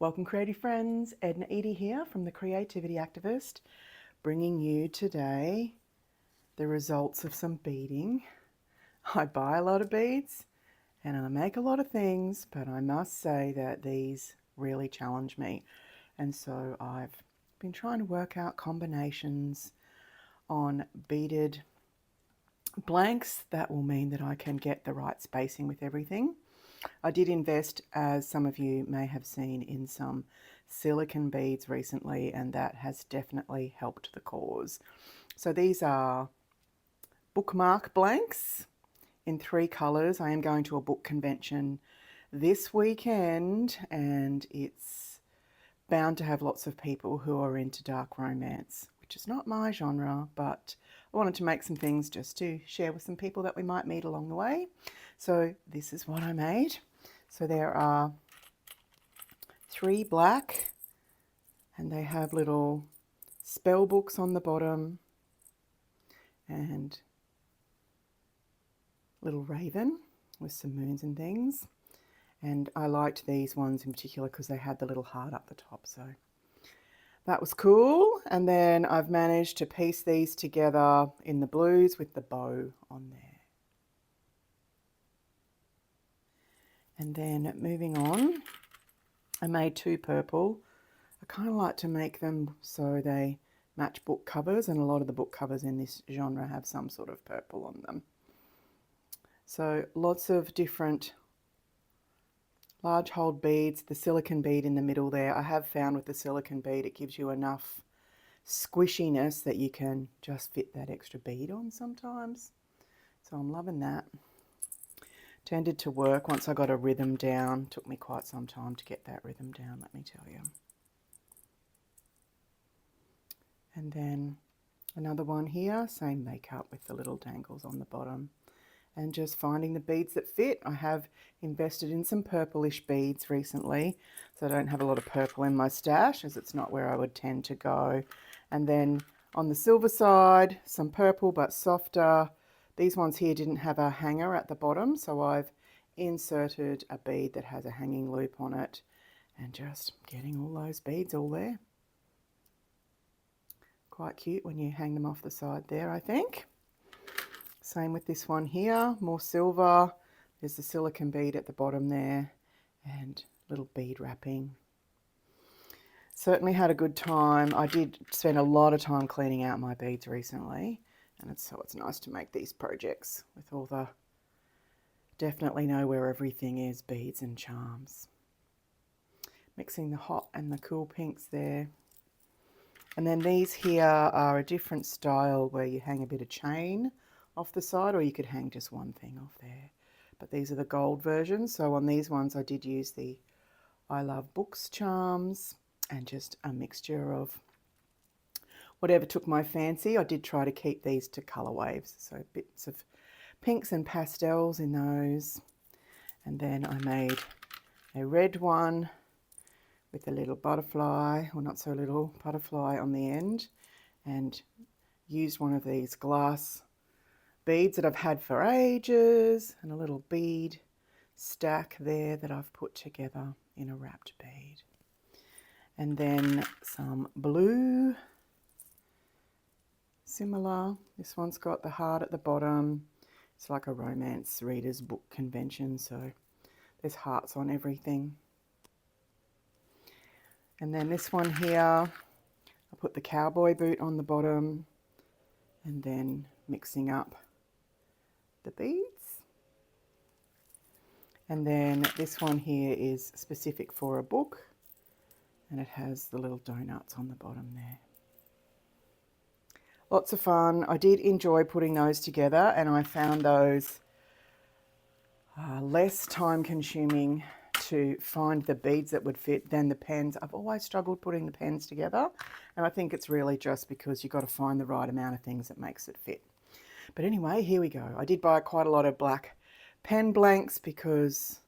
Welcome creative friends, Edna Edie here from The Creativity Activist, bringing you today the results of some beading. I buy a lot of beads and I make a lot of things, but I must say that these really challenge me. And so I've been trying to work out combinations on beaded blanks that will mean that I can get the right spacing with everything. I did invest, as some of you may have seen, in some silicone beads recently, and that has definitely helped the cause. So these are bookmark blanks in 3 colours. I am going to a book convention this weekend, and it's bound to have lots of people who are into dark romance, which is not my genre, but I wanted to make some things just to share with some people that we might meet along the way. So this is what I made. So there are 3 black, and they have little spell books on the bottom and little raven with some moons and things. And I liked these ones in particular because they had the little heart up the top, so that was cool. And then I've managed to piece these together in the blues with the bow on there. And then moving on, I made 2 purple. I kind of like to make them so they match book covers, and a lot of the book covers in this genre have some sort of purple on them. So lots of different large hold beads, the silicone bead in the middle there. I have found with the silicone bead it gives you enough squishiness that you can just fit that extra bead on sometimes. So I'm loving that. Tended to work once I got a rhythm down. Took me quite some time to get that rhythm down, let me tell you. And then another one here, same makeup with the little dangles on the bottom. And just finding the beads that fit. I have invested in some purplish beads recently, so I don't have a lot of purple in my stash, as it's not where I would tend to go. And then on the silver side, some purple but softer. These ones here didn't have a hanger at the bottom, so I've inserted a bead that has a hanging loop on it, and just getting all those beads all there. Quite cute when you hang them off the side there, I think. Same with this one here, more silver. There's the silicone bead at the bottom there, and little bead wrapping. Certainly had a good time. I did spend a lot of time cleaning out my beads recently, and it's nice to make these projects with all the definitely know where everything is beads and charms. Mixing the hot and the cool pinks there. And then these here are a different style where you hang a bit of chain off the side, or you could hang just one thing off there. But these are the gold versions. So on these ones I did use the I Love Books charms and just a mixture of whatever took my fancy. I did try to keep these to colour waves, so bits of pinks and pastels in those. And then I made a red one with a little butterfly, or not so little, butterfly on the end, and used one of these glass beads that I've had for ages, and a little bead stack there that I've put together in a wrapped bead. And then some blue, similar. This one's got the heart at the bottom. It's like a romance reader's book convention, so there's hearts on everything. And then this one here, I put the cowboy boot on the bottom, and then mixing up the beads. And then this one here is specific for a book, and it has the little donuts on the bottom there. Lots of fun. I did enjoy putting those together, and I found those less time consuming to find the beads that would fit than the pens. I've always struggled putting the pens together, and I think it's really just because you've got to find the right amount of things that makes it fit. But anyway, here we go. I did buy quite a lot of black pen blanks because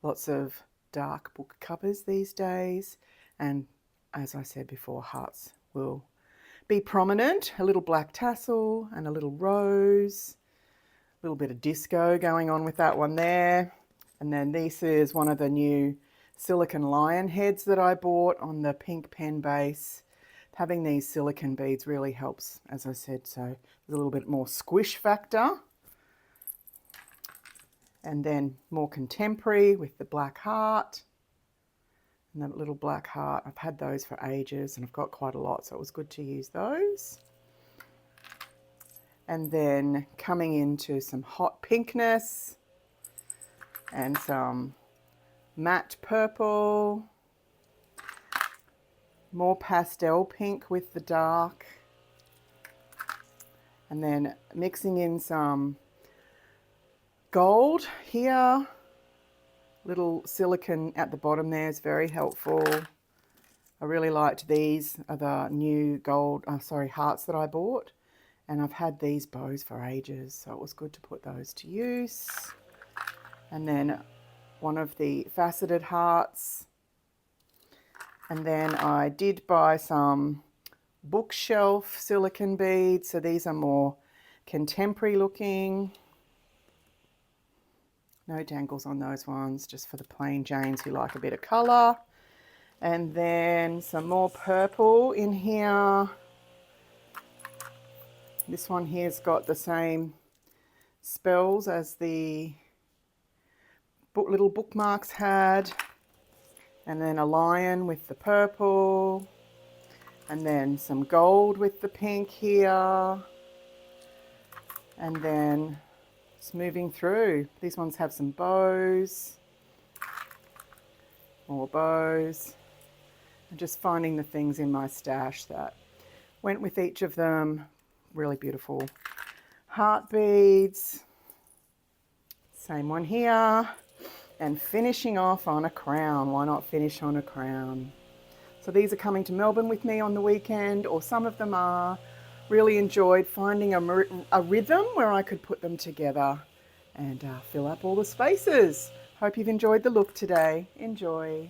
lots of dark book covers these days, and as I said before, hearts will be prominent. A little black tassel and a little rose, a little bit of disco going on with that one there. And then this is one of the new silicone lion heads that I bought on the pink pen base. Having these silicone beads really helps, as I said, so there's a little bit more squish factor. And then more contemporary with the black heart. And that little black heart, I've had those for ages and I've got quite a lot, so it was good to use those. And then coming into some hot pinkness and some matte purple, more pastel pink with the dark, and then mixing in some gold here. Little silicone at the bottom there is very helpful. I really liked these are the new gold, hearts that I bought. And I've had these bows for ages, so it was good to put those to use. And then one of the faceted hearts. And then I did buy some bookshelf silicone beads. So these are more contemporary looking. No dangles on those ones, just for the plain Janes who like a bit of colour. And then some more purple in here. This one here's got the same spells as the little bookmarks had. And then a lion with the purple. And then some gold with the pink here. And then just moving through. These ones have some bows. More bows. And just finding the things in my stash that went with each of them. Really beautiful heart beads. Same one here. And finishing off on a crown. Why not finish on a crown? So these are coming to Melbourne with me on the weekend, or some of them are. Really enjoyed finding a rhythm where I could put them together and fill up all the spaces. Hope you've enjoyed the look today. Enjoy.